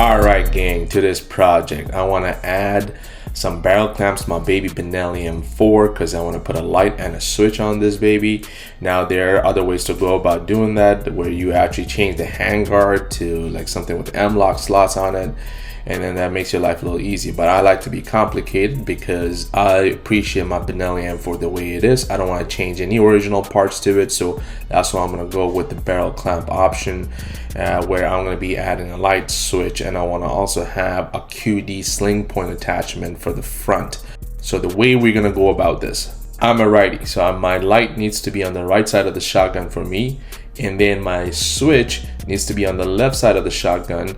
Alright gang, to this project I want to add some barrel clamps to my baby Benelli M4 because I want to put a light and a switch on this baby. Now there are other ways to go about doing that, where you actually change the handguard to like something with M-lock slots on it, and then that makes your life a little easier. But I like to be complicated because I appreciate my Benelli M4 the way it is. I don't want to change any original parts to it, so that's why I'm going to go with the barrel clamp option, where I'm going to be adding a light switch, and I want to also have a QD sling point attachment for the front. So the way we're going to go about this, I'm a righty, so my light needs to be on the right side of the shotgun for me, and then my switch needs to be on the left side of the shotgun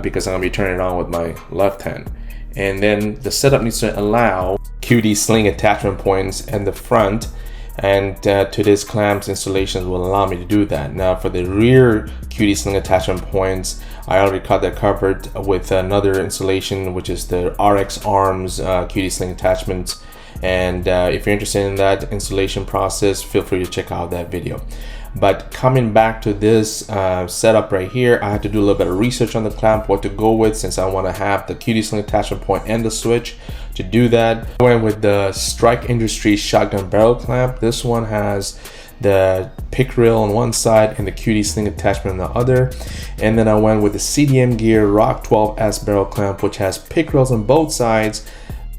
because I'm going to be turning it on with my left hand. And then the setup needs to allow QD sling attachment points in the front, and today's clamps installations will allow me to do that. Now for the rear QD sling attachment points, I already got that covered with another installation, which is the RX arms QD sling attachments. And if you're interested in that installation process, feel free to check out that video. But coming back to this setup right here, I had to do a little bit of research on the clamp, what to go with, since I want to have the QD sling attachment point and the switch. To do that, I went with the Strike Industries shotgun barrel clamp. This one has the pick rail on one side and the QD sling attachment on the other. And then I went with the CDM ROC-12S barrel clamp, which has pick rails on both sides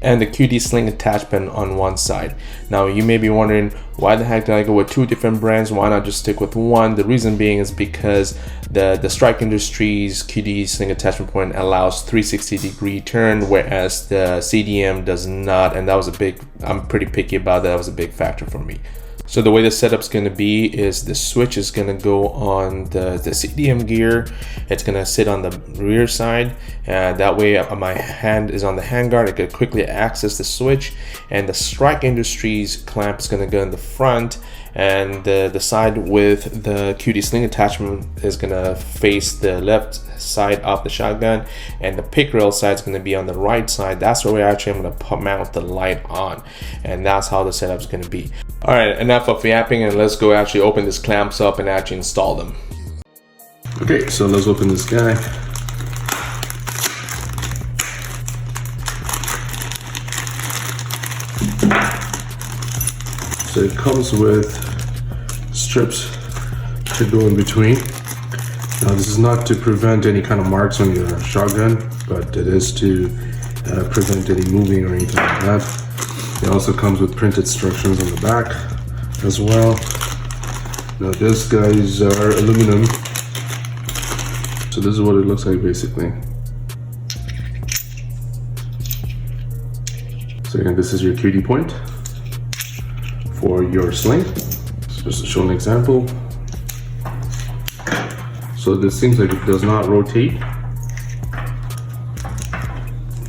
and the QD sling attachment on one side. Now you may be wondering, why the heck did I go with two different brands? Why not just stick with one? The reason being is because the Strike Industries QD sling attachment point allows 360-degree turn, whereas the CDM does not, and that was a big, I'm pretty picky about that. That was a big factor for me. So the way the setup's going to be is the switch is going to go on the CDM gear. It's going to sit on the rear side. That way my hand is on the handguard. I could quickly access the switch. And the Strike Industries clamp is going to go in the front. And the side with the QD sling attachment is going to face the left side of the shotgun, and the pick rail side is going to be on the right side. That's where I'm going to mount the light on, and that's how the setup is going to be. All right, enough of yapping, and let's go actually open these clamps up and actually install them. Okay, so let's open this guy. So it comes with strips to go in between. Now this is not to prevent any kind of marks on your shotgun, but it is to prevent any moving or anything like that. It also comes with printed instructions on the back as well. Now these guys are aluminum, so this is what it looks like basically. So again, this is your QD point for your sling. So just to show an example. So this seems like it does not rotate,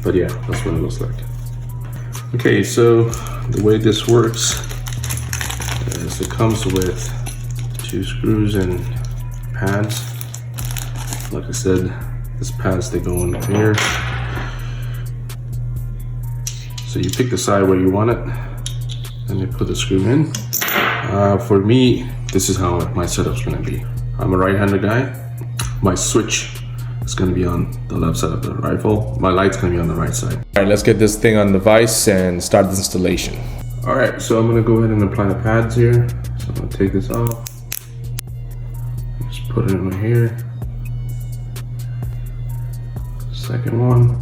but yeah, that's what it looks like. Okay, so the way this works is it comes with 2 screws and pads. Like I said, these pads, they go in here. So you pick the side where you want it, and you put the screw in. For me, this is how my setup's gonna be. I'm a right-handed guy. My switch is gonna be on the left side of the rifle. My light's gonna be on the right side. All right, let's get this thing on the vise and start the installation. All right, so I'm gonna go ahead and apply the pads here. So I'm gonna take this off. Just put it in right here. Second one.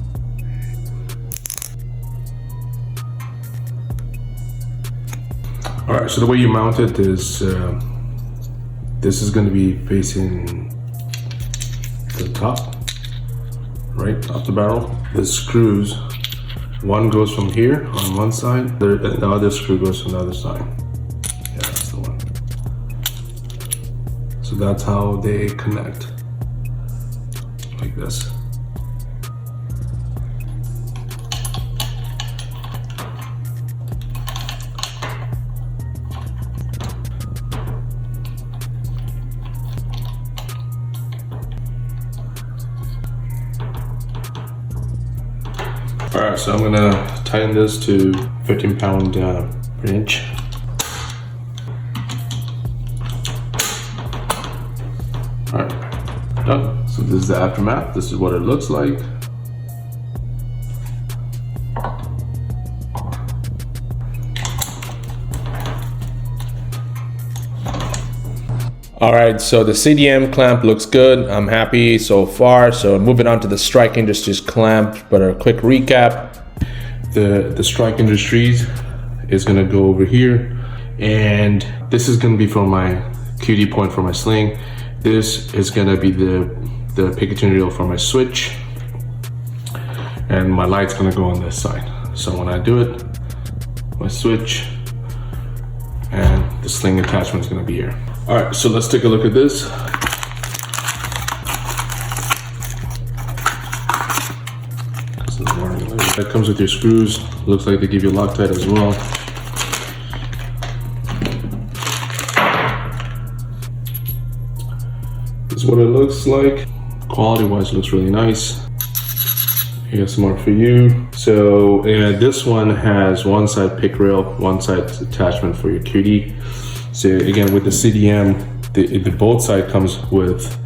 All right, so the way you mount it is, this is going to be facing the top, right off the barrel. The screws, one goes from here on one side, the other screw goes from the other side. Yeah, that's the one. So that's how they connect, like this. Alright, so I'm gonna tighten this to 15 pound per inch. Alright, So this is the aftermath. This is what it looks like. All right, so the CDM clamp looks good. I'm happy so far. So moving on to the Strike Industries clamp, but a quick recap. The Strike Industries is gonna go over here, and this is gonna be for my QD point for my sling. This is gonna be the Picatinny reel for my switch, and my light's gonna go on this side. So when I do it, my switch and the sling attachment is gonna be here. All right, so let's take a look at this. That comes with your screws. Looks like they give you Loctite as well. This is what it looks like. Quality-wise, looks really nice. Here's some more for you. So this one has one side pick rail, one side attachment for your QD. So again, with the CDM, the both side comes with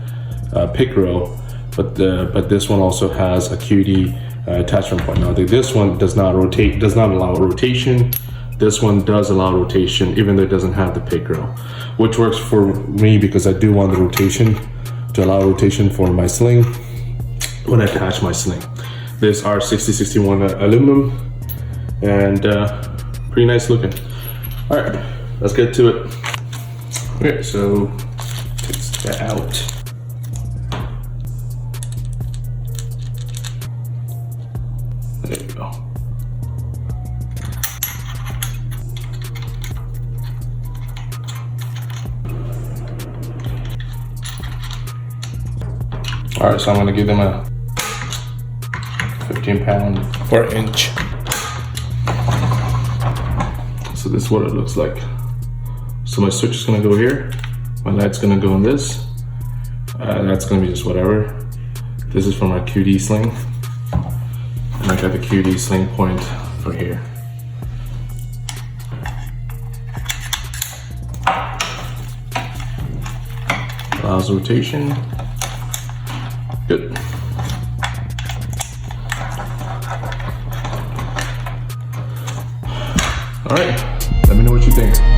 pick rail, but this one also has a QD attachment point. Now this one does not rotate, does not allow rotation. This one does allow rotation, even though it doesn't have the pick rail, which works for me because I do want the rotation to allow rotation for my sling when I attach my sling. This R6061 aluminum, and pretty nice looking. All right, let's get to it. Okay, so take that out. There you go. All right, so I'm gonna give them a 15-pound or inch. So this is what it looks like. So my switch is gonna go here. My light's gonna go on this. That's gonna be just whatever. This is for my QD sling. And I got the QD sling point for here. Allows rotation. Good. All right, let me know what you think.